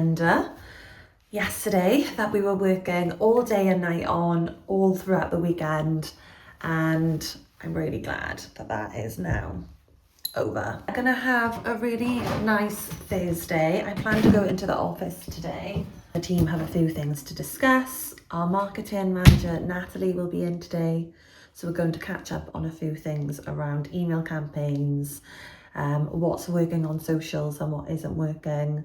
agenda yesterday that we were working all day and night on all throughout the weekend, and I'm really glad that that is now over. I'm gonna have a really nice Thursday. I plan to go into the office today. The team have a few things to discuss. Our marketing manager Natalie will be in today, so we're going to catch up on a few things around email campaigns, what's working on socials and what isn't working,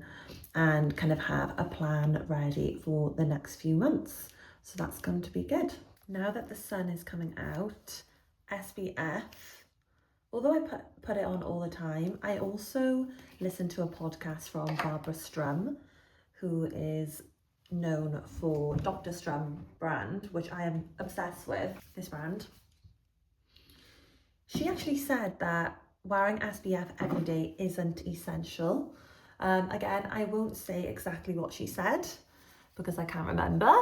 and kind of have a plan ready for the next few months. So that's going to be good. Now that the sun is coming out, SPF, although I put it on all the time, I also listen to a podcast from Barbara Strum, who is known for Dr. Strum brand, which I am obsessed with, this brand. She actually said that wearing SPF every day isn't essential. Again, I won't say exactly what she said because I can't remember,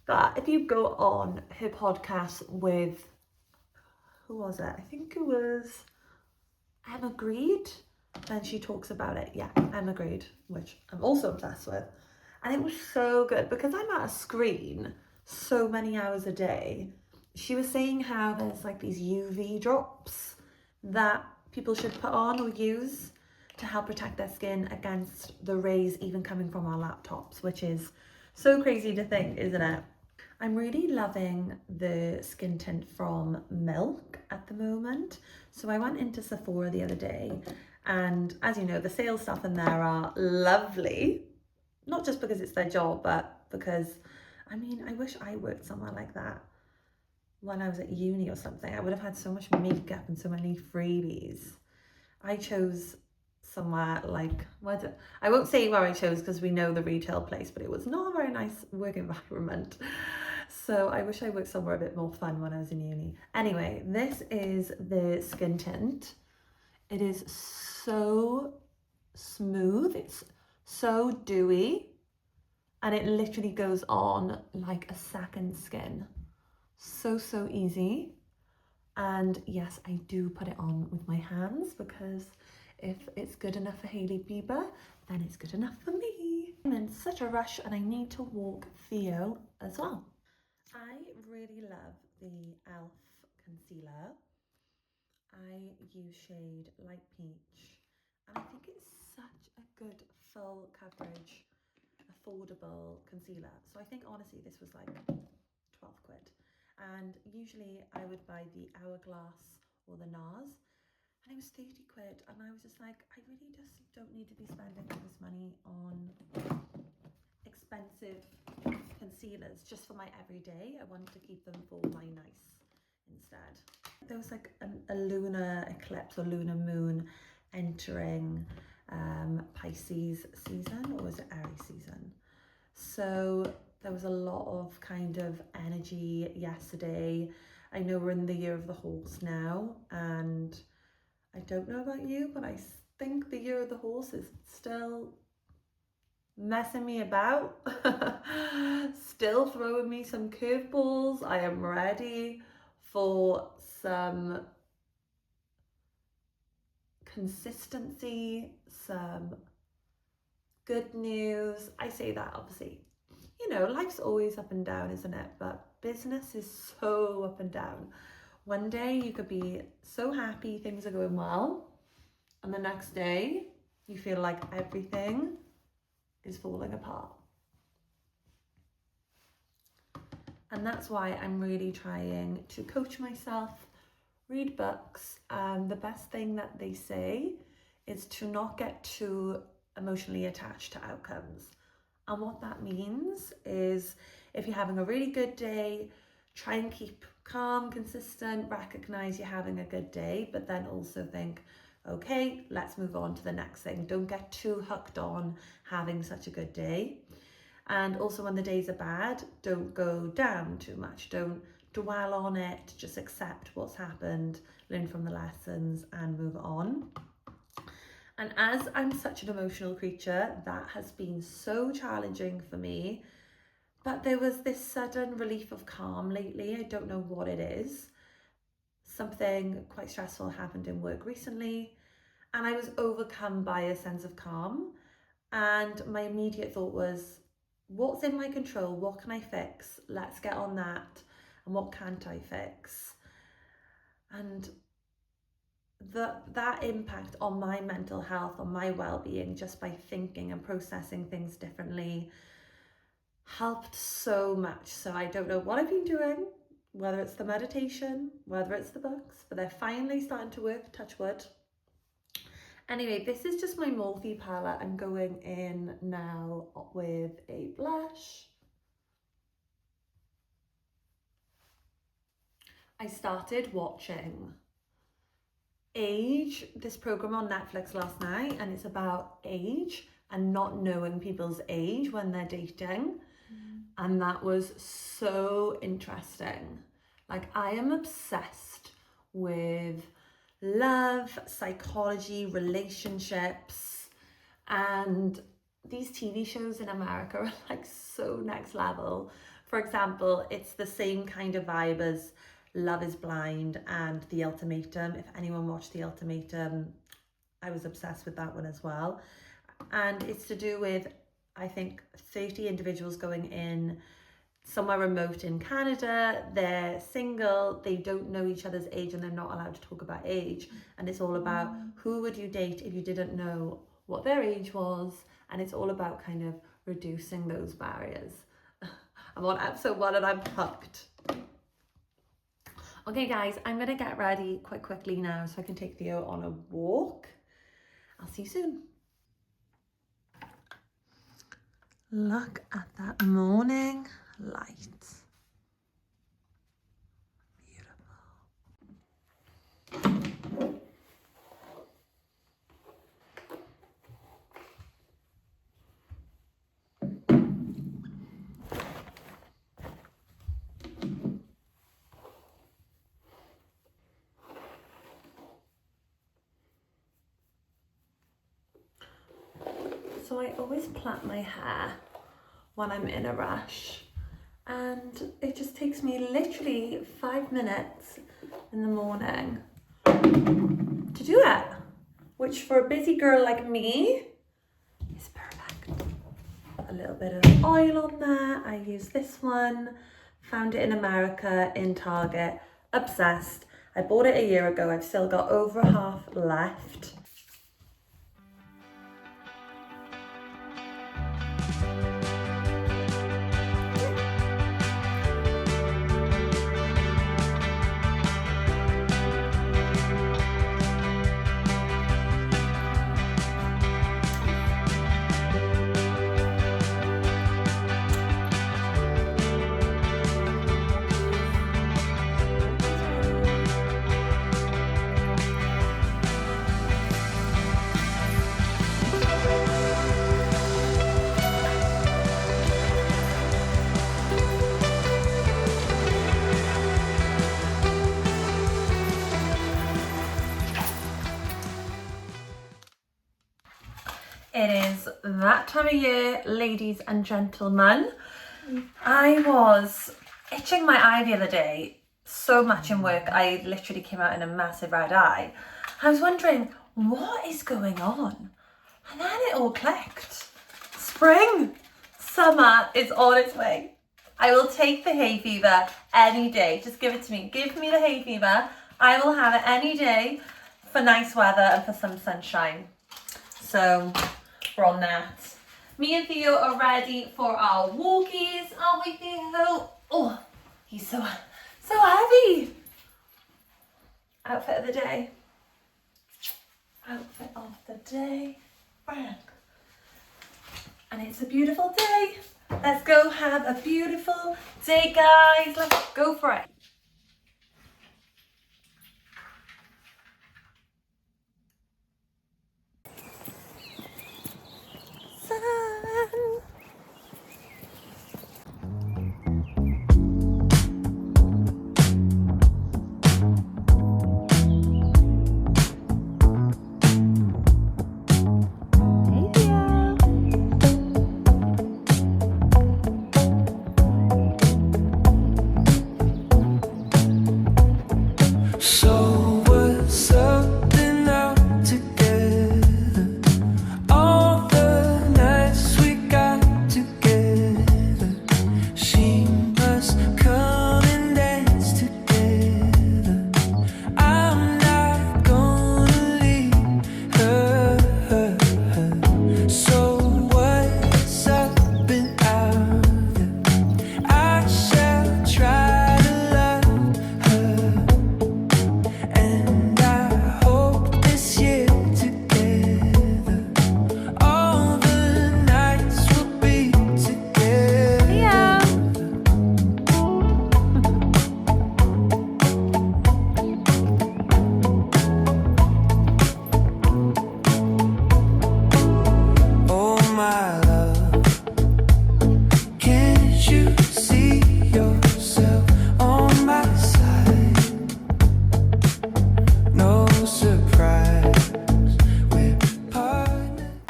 but if you go on her podcast with, who was it? I think it was Emma Grede. Then she talks about it. Yeah, Emma Grede, which I'm also obsessed with. And it was so good because I'm at a screen so many hours a day. She was saying how there's like these UV drops that people should put on or use to help protect their skin against the rays even coming from our laptops, which is so crazy to think, isn't it? I'm really loving the skin tint from Milk at the moment. So I went into Sephora the other day, and as you know, the sales staff in there are lovely. Not just because it's their job, but because, I mean, I wish I worked somewhere like that when I was at uni or something. I would have had so much makeup and so many freebies. I chose somewhere like, I won't say where I chose because we know the retail place, but it was not a very nice work environment. So I wish I worked somewhere a bit more fun when I was in uni. Anyway, this is the skin tint. It is so smooth, it's so dewy, and it literally goes on like a second skin. So easy. And yes, I do put it on with my hands because if it's good enough for Hailey Bieber, then it's good enough for me. I'm in such a rush and I need to walk Theo as well. I really love the e.l.f. concealer. I use shade Light Peach, and I think it's such a good full coverage, affordable concealer. So I think honestly this was like 12 quid. And usually I would buy the Hourglass or the NARS, and it was 30 quid. And I was just like, I really just don't need to be spending all this money on expensive concealers just for my everyday. I wanted to keep them for my nice instead. There was like a lunar eclipse or lunar moon entering Pisces season, or was it Aries season? So there was a lot of kind of energy yesterday. I know we're in the year of the horse now, and I don't know about you, but I think the year of the horse is still messing me about, still throwing me some curveballs. I am ready for some consistency, some good news. I say that obviously, you know, life's always up and down, isn't it? But business is so up and down. One day you could be so happy things are going well, and the next day you feel like everything is falling apart. And that's why I'm really trying to coach myself, read books, and the best thing that they say is to not get too emotionally attached to outcomes. And what that means is if you're having a really good day, try and keep calm, consistent, recognize you're having a good day, but then also think, okay, let's move on to the next thing. Don't get too hooked on having such a good day. And also when the days are bad, don't go down too much. Don't dwell on it, just accept what's happened, learn from the lessons and move on. And as I'm such an emotional creature, that has been so challenging for me. But there was this sudden relief of calm lately. I don't know what it is. Something quite stressful happened in work recently, and I was overcome by a sense of calm. And my immediate thought was, what's in my control? What can I fix? Let's get on that. And what can't I fix? And that impact on my mental health, on my well-being, just by thinking and processing things differently, helped so much. So I don't know what I've been doing, whether it's the meditation, whether it's the books, but they're finally starting to work, touch wood. Anyway, this is just my Morphe palette. I'm going in now with a blush. I started watching Age, this program on Netflix last night, and it's about age and not knowing people's age when they're dating. And that was so interesting. Like, I am obsessed with love, psychology, relationships, and these TV shows in America are like so next level. For example, it's the same kind of vibe as Love is Blind and The Ultimatum. If anyone watched The Ultimatum, I was obsessed with that one as well. And it's to do with, I think, 30 individuals going in somewhere remote in Canada. They're single, they don't know each other's age, and they're not allowed to talk about age. And it's all about who would you date if you didn't know what their age was. And it's all about kind of reducing those barriers. I'm on episode 1 and I'm hooked. Okay guys, I'm gonna get ready quite quickly now so I can take Theo on a walk. I'll see you soon. Look at that morning light. Beautiful. So I always plait my hair when I'm in a rush, and it just takes me literally 5 minutes in the morning to do it, which for a busy girl like me is perfect. Put a little bit of oil on there. I use this one, found it in America in Target, obsessed. I bought it a year ago. I've still got over half left. It is that time of year, ladies and gentlemen. I was itching my eye the other day so much in work. I literally came out in a massive red eye. I was wondering, what is going on? And then it all clicked. Spring, summer is on its way. I will take the hay fever any day. Just give it to me. Give me the hay fever. I will have it any day for nice weather and for some sunshine. So we're on that. Me and Theo are ready for our walkies, aren't we, Theo? Oh, he's so heavy. Outfit of the day. Outfit of the day. Bang. And it's a beautiful day. Let's go have a beautiful day, guys. Let's go for it.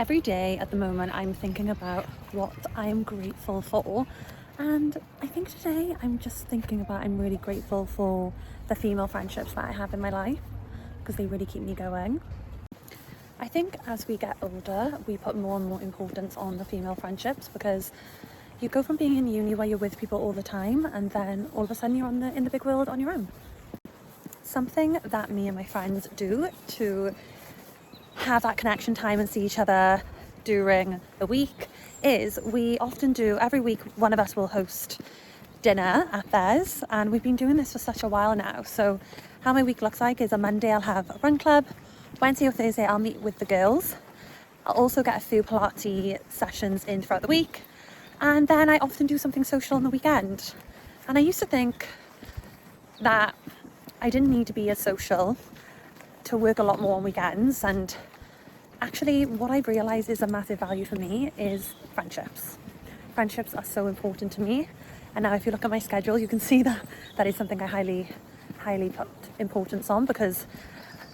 Every day at the moment I'm thinking about what I am grateful for, and I think today I'm just thinking about I'm really grateful for the female friendships that I have in my life because they really keep me going. I think as we get older we put more and more importance on the female friendships because you go from being in uni where you're with people all the time and then all of a sudden you're in the big world on your own. Something that me and my friends do to have that connection time and see each other during the week is we often do, every week one of us will host dinner at theirs, and we've been doing this for such a while now. So how my week looks like is a Monday I'll have a run club, Wednesday or Thursday I'll meet with the girls, I'll also get a few Pilates sessions in throughout the week, and then I often do something social on the weekend. And I used to think that I didn't need to be as social to work a lot more on weekends, and actually what I've realized is a massive value for me is friendships. Friendships are so important to me, and now if you look at my schedule you can see that that is something I highly put importance on because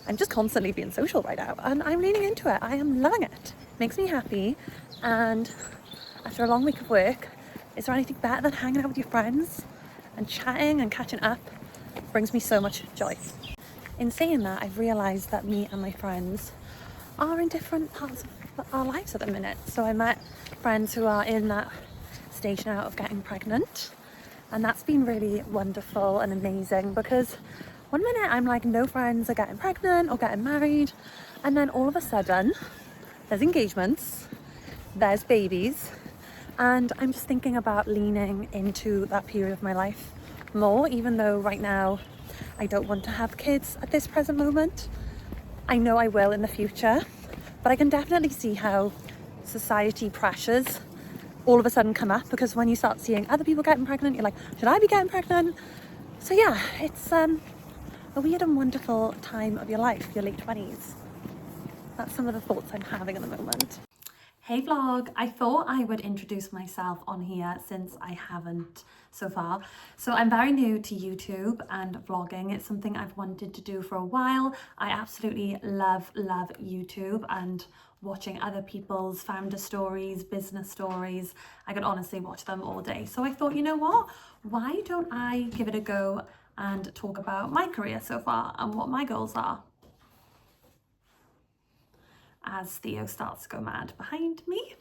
I'm just constantly being social right now and I'm leaning into it. I am loving it. It makes me happy, and after a long week of work, is there anything better than hanging out with your friends and chatting and catching up? It brings me so much joy. In saying that, I've realised that me and my friends are in different parts of our lives at the minute. So I met friends who are in that stage now of getting pregnant, and that's been really wonderful and amazing because one minute I'm like, no friends are getting pregnant or getting married, and then all of a sudden there's engagements, there's babies, and I'm just thinking about leaning into that period of my life more, even though right now I don't want to have kids at this present moment. I know I will in the future, but I can definitely see how society pressures all of a sudden come up because when you start seeing other people getting pregnant, you're like, should I be getting pregnant? So yeah, it's a weird and wonderful time of your life, your late 20s. That's some of the thoughts I'm having at the moment. Hey vlog, I thought I would introduce myself on here since I haven't so far. So I'm very new to YouTube and vlogging. It's something I've wanted to do for a while. I absolutely love YouTube and watching other people's founder stories, business stories. I could honestly watch them all day. So I thought, you know what? Why don't I give it a go and talk about my career so far and what my goals are? As Theo starts to go mad behind me.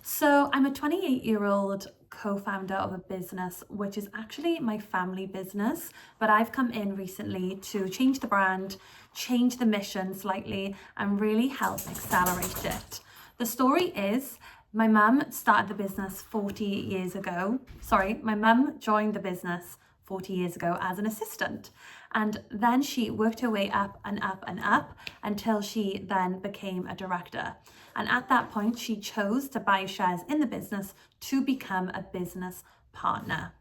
So I'm a 28-year-old co-founder of a business, which is actually my family business, but I've come in recently to change the brand, change the mission slightly, and really help accelerate it. The story is, my mum started the business 40 years ago. Sorry, my mum joined the business 40 years ago as an assistant, and then she worked her way up and up and up until she then became a director. And at that point she chose to buy shares in the business to become a business partner.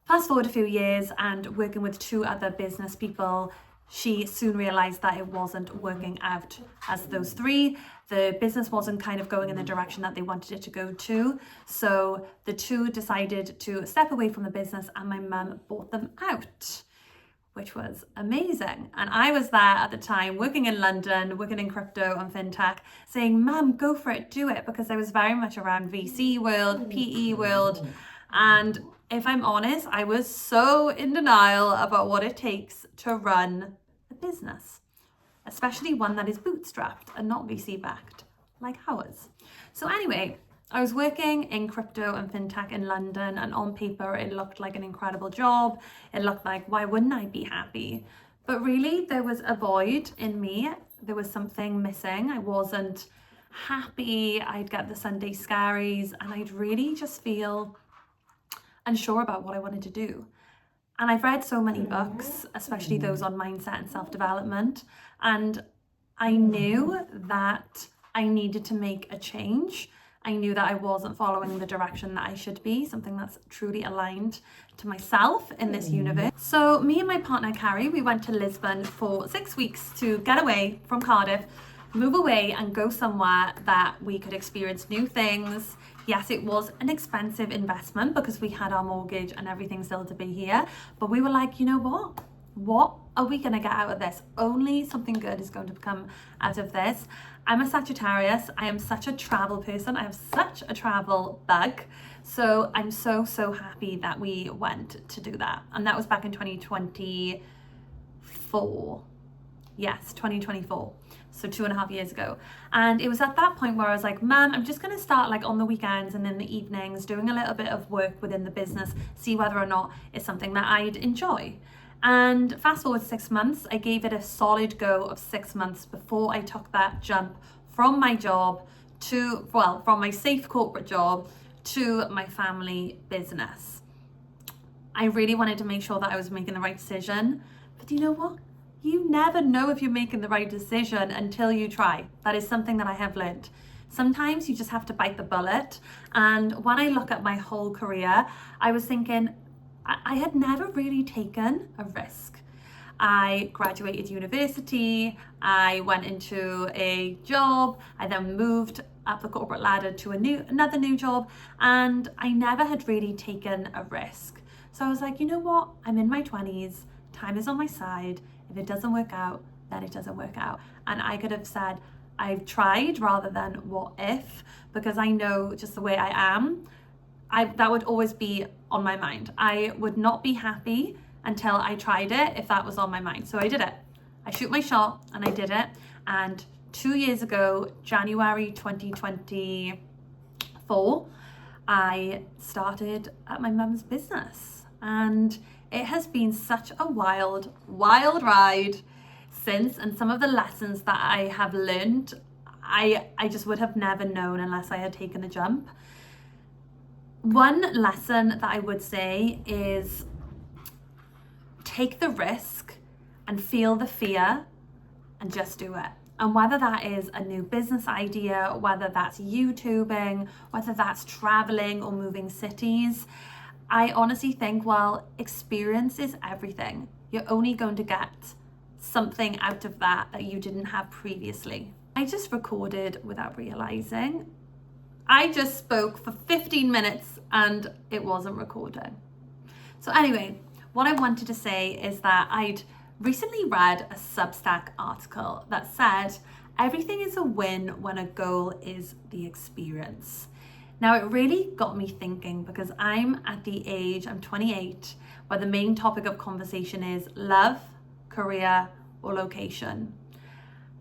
Fast forward a few years, and working with two other business people, she soon realized that it wasn't working out as those three. The business wasn't kind of going in the direction that they wanted it to go to. So the two decided to step away from the business, and my mum bought them out, which was amazing. And I was there at the time, working in London, working in crypto and fintech, saying, Mum, go for it, do it, because I was very much around VC world, PE world. And if I'm honest, I was so in denial about what it takes to run a business, especially one that is bootstrapped and not VC backed like ours. So anyway, I was working in crypto and fintech in London, and on paper it looked like an incredible job. It looked like, why wouldn't I be happy? But really there was a void in me. There was something missing. I wasn't happy. I'd get the Sunday scaries, and I'd really just feel unsure about what I wanted to do. And I've read so many books, especially those on mindset and self-development, and I knew that I needed to make a change. I knew that I wasn't following the direction that I should be, something that's truly aligned to myself in this universe. So me and my partner Carrie, we went to Lisbon for 6 weeks to get away from Cardiff, move away and go somewhere that we could experience new things. Yes, it was an expensive investment because we had our mortgage and everything still to be here, but we were like, you know what are we going to get out of this? Only something good is going to come out of this. I'm a Sagittarius. I am such a travel person. I have such a travel bug. So I'm so happy that we went to do that. And that was back in 2024. Yes, 2024. So 2.5 years ago. And it was at that point where I was like, Mum, I'm just going to start like on the weekends and in the evenings doing a little bit of work within the business, see whether or not it's something that I'd enjoy. And fast forward 6 months, I gave it a solid go of 6 months before I took that jump from my job to, well, from my safe corporate job to my family business. I really wanted to make sure that I was making the right decision. But you know what? You never know if you're making the right decision until you try. That is something that I have learned. Sometimes you just have to bite the bullet. And when I look at my whole career, I was thinking I had never really taken a risk. I graduated university, I went into a job, I then moved up the corporate ladder to another new job, and I never had really taken a risk. So I was like, you know what? I'm in my 20s, time is on my side. If it doesn't work out, then it doesn't work out. And I could have said, I've tried rather than what if, because I know just the way I am, that would always be on my mind. I would not be happy until I tried it if that was on my mind. So I did it. I shoot my shot and I did it. And 2 years ago, January 2024, I started at my mum's business. And it has been such a wild ride since, and some of the lessons that I have learned, I just would have never known unless I had taken the jump. One lesson that I would say is take the risk and feel the fear and just do it. And whether that is a new business idea, whether that's YouTubing, whether that's traveling or moving cities, I honestly think, well, experience is everything. You're only going to get something out of that you didn't have previously. I just recorded without realizing. I just spoke for 15 minutes and it wasn't recording. So anyway, what I wanted to say is that I'd recently read a Substack article that said, everything is a win when a goal is the experience. Now, it really got me thinking because I'm at the age, I'm 28, where the main topic of conversation is love, career, or location.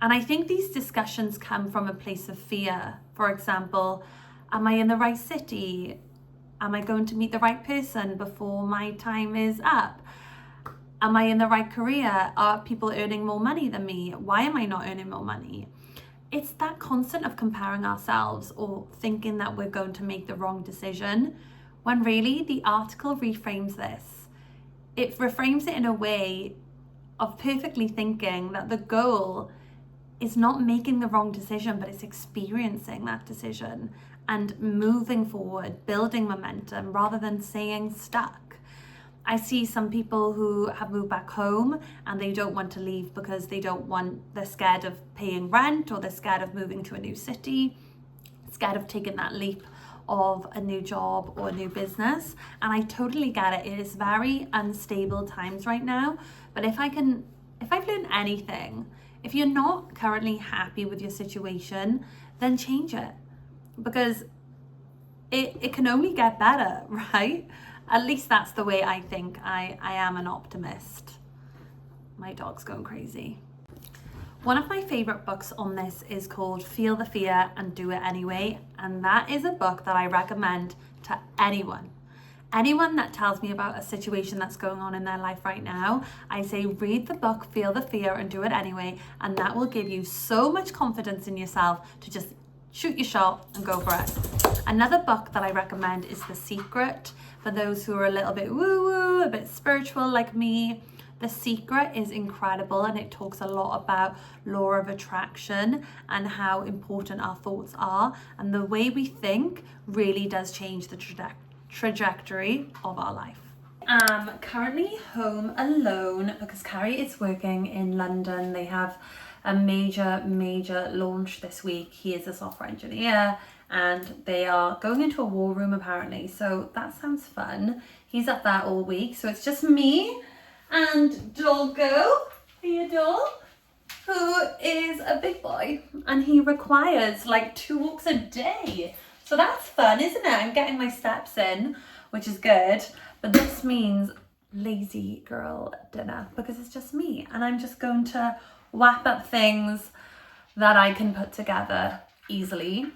And I think these discussions come from a place of fear. For example, am I in the right city? Am I going to meet the right person before my time is up? Am I in the right career? Are people earning more money than me? Why am I not earning more money? It's that constant of comparing ourselves or thinking that we're going to make the wrong decision, when really the article reframes this. It reframes it in a way of perfectly thinking that the goal is not making the wrong decision, but it's experiencing that decision and moving forward, building momentum rather than staying stuck. I see some people who have moved back home and they don't want to leave because they're scared of paying rent, or they're scared of moving to a new city, scared of taking that leap of a new job or a new business. And I totally get it. It is very unstable times right now. But if I've learned anything, if you're not currently happy with your situation, then change it, because it can only get better, right? At least that's the way I think. I am an optimist. My dog's going crazy. One of my favorite books on this is called Feel the Fear and Do It Anyway. And that is a book that I recommend to anyone. Anyone that tells me about a situation that's going on in their life right now, I say read the book, Feel the Fear and Do It Anyway. And that will give you so much confidence in yourself to just shoot your shot and go for it. Another book that I recommend is The Secret. For those who are a little bit woo-woo, a bit spiritual like me, The Secret is incredible, and it talks a lot about law of attraction and how important our thoughts are, and the way we think really does change the trajectory of our life. I'm currently home alone because Carrie is working in London. They have a major launch this week. He is a software engineer and they are going into a war room apparently, so that sounds fun. He's at that all week, so it's just me And Doggo, Theodore, who is a big boy and he requires like 2 walks a day. So that's fun, isn't it? I'm getting my steps in, which is good. But this means lazy girl dinner because it's just me and I'm just going to wrap up things that I can put together easily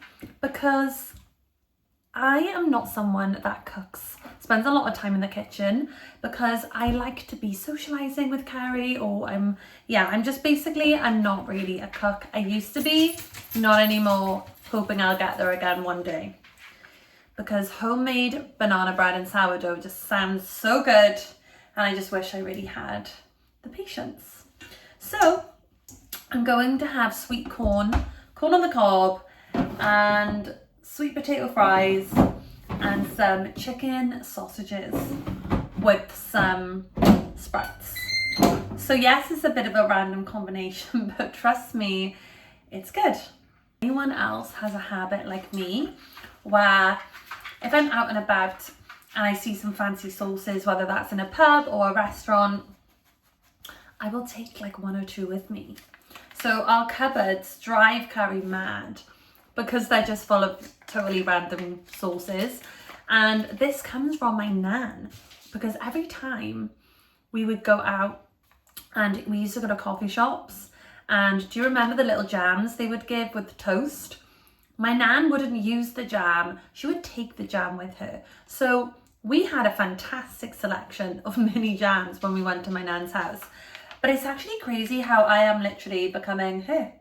because I am not someone that spends a lot of time in the kitchen because I like to be socializing with Carrie, or I'm not really a cook. I used to be, not anymore, hoping I'll get there again one day. Because homemade banana bread and sourdough just sounds so good and I just wish I really had the patience. So I'm going to have sweet corn on the cob and sweet potato fries and some chicken sausages with some sprouts. So yes, it's a bit of a random combination, but trust me, it's good. Anyone else has a habit like me where if I'm out and about and I see some fancy sauces, whether that's in a pub or a restaurant, I will take like 1 or 2 with me. So our cupboards drive Carrie mad because they're just full of totally random sauces. And this comes from my nan, because every time we would go out and we used to go to coffee shops, and do you remember the little jams they would give with toast? My nan wouldn't use the jam, she would take the jam with her. So we had a fantastic selection of mini jams when we went to my nan's house. But it's actually crazy how I am literally becoming her,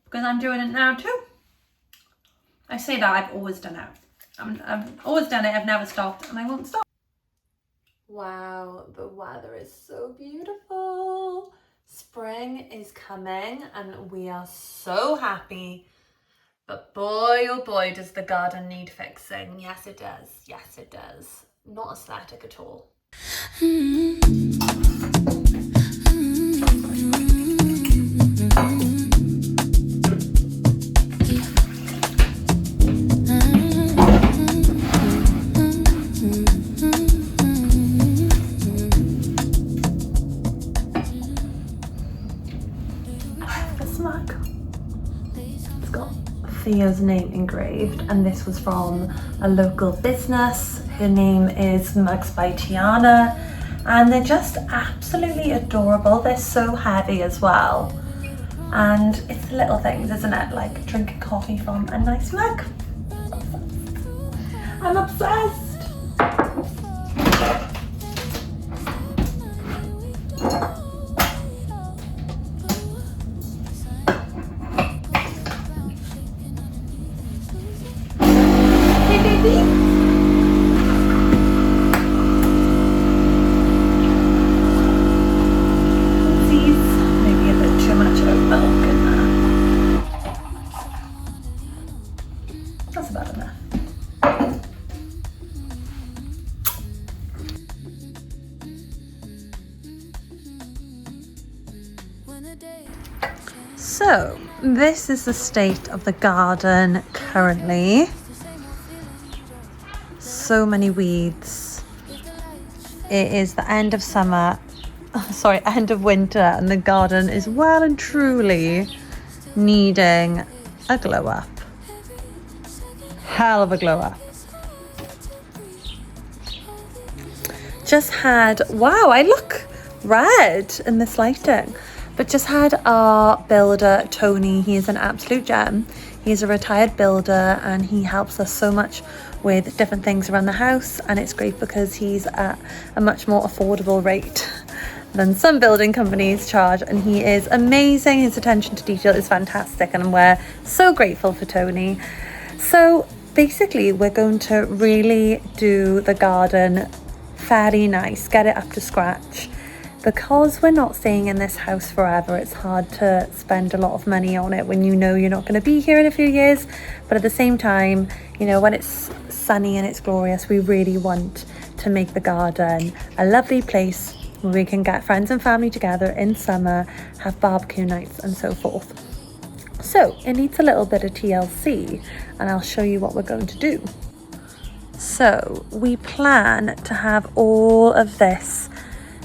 because I'm doing it now too. I say that, I've always done it. I've always done it, I've never stopped, and I won't stop. Wow, the weather is so beautiful. Spring is coming and we are so happy. But boy, oh boy, does the garden need fixing. Yes, it does. Yes, it does. Not aesthetic at all. Theo's name engraved, and this was from a local business. Her name is Mugs by Tiana, and they're just absolutely adorable. They're so heavy as well, and it's the little things, isn't it? Like drinking coffee from a nice mug. I'm obsessed. So this is the state of the garden currently. So many weeds. It is the end of summer, end of winter, and the garden is well and truly needing a glow up. Hell of a glow up. Just had, wow, I look red in this lighting. But just had our builder, Tony. He is an absolute gem. He's a retired builder and he helps us so much with different things around the house. And it's great because he's at a much more affordable rate than some building companies charge. And he is amazing. His attention to detail is fantastic. And we're so grateful for Tony. So basically, we're going to really do the garden fairly nice, get it up to scratch. Because we're not staying in this house forever, it's hard to spend a lot of money on it when you know you're not going to be here in a few years. But at the same time, you know, when it's sunny and it's glorious, we really want to make the garden a lovely place where we can get friends and family together in summer, have barbecue nights and so forth. So it needs a little bit of TLC, and I'll show you what we're going to do. So we plan to have all of this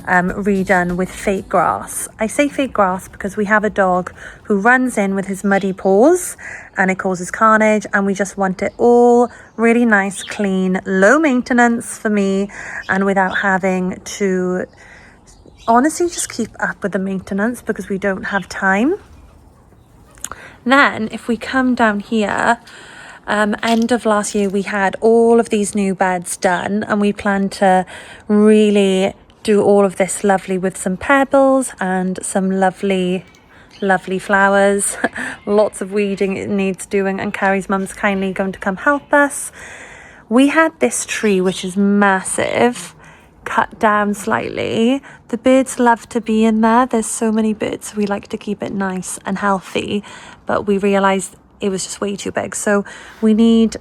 redone with fake grass. I say fake grass because we have a dog who runs in with his muddy paws and it causes carnage, and we just want it all really nice, clean, low maintenance for me, and without having to honestly just keep up with the maintenance because we don't have time. Then if we come down here, end of last year we had all of these new beds done, and we plan to really do all of this lovely with some pebbles and some lovely flowers. Lots of weeding it needs doing, and Carrie's mum's kindly going to come help us. We had this tree, which is massive, cut down slightly. The birds love to be in there. There's so many birds, so we like to keep it nice and healthy, but we realized it was just way too big, so we need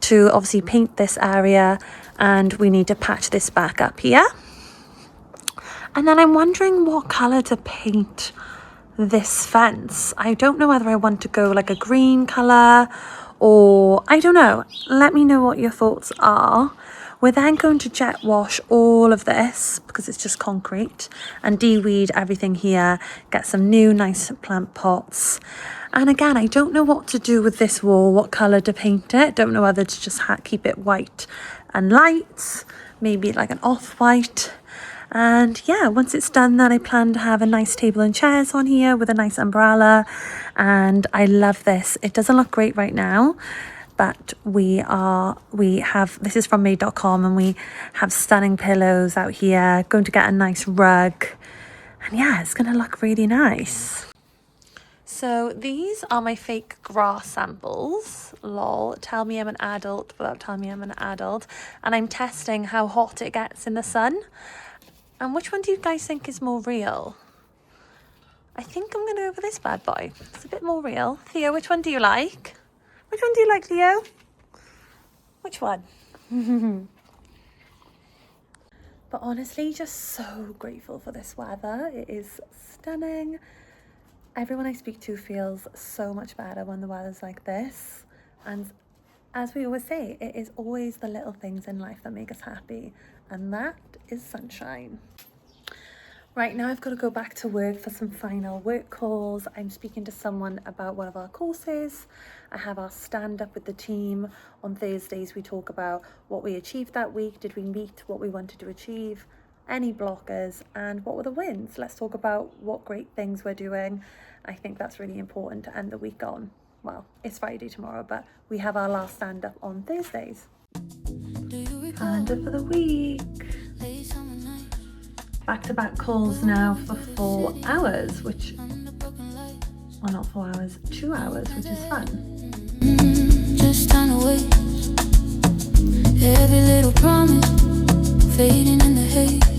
to obviously paint this area and we need to patch this back up here. And then I'm wondering what color to paint this fence. I don't know whether I want to go like a green color or I don't know. Let me know what your thoughts are. We're then going to jet wash all of this because it's just concrete, and de-weed everything here, get some new nice plant pots. And again, I don't know what to do with this wall, what colour to paint it. Don't know whether to just keep it white and light, maybe like an off-white. And yeah, once it's done, then I plan to have a nice table and chairs on here with a nice umbrella. And I love this. It doesn't look great right now, but we have, this is from made.com, and we have stunning pillows out here. Going to get a nice rug, and yeah, it's going to look really nice. So these are my fake grass samples. Lol, tell me I'm an adult without telling me I'm an adult. And I'm testing how hot it gets in the sun. And which one do you guys think is more real? I think I'm going to go for this bad boy. It's a bit more real. Theo, which one do you like? Which one do you like, Leo? Which one? But honestly, just so grateful for this weather. It is stunning. Everyone I speak to feels so much better when the weather's like this. And as we always say, it is always the little things in life that make us happy. And that is sunshine. Right now I've got to go back to work for some final work calls. I'm speaking to someone about one of our courses. I have our stand up with the team. On Thursdays we talk about what we achieved that week. Did we meet what we wanted to achieve? Any blockers, and what were the wins? Let's talk about what great things we're doing. I think that's really important to end the week on. Well, it's Friday tomorrow, but we have our last stand up on Thursdays. Calendar for the week. Back-to-back calls now for 4 hours, which, well, not 4 hours, 2 hours, which is fun. Just time to waste. Every little promise fading in the haze.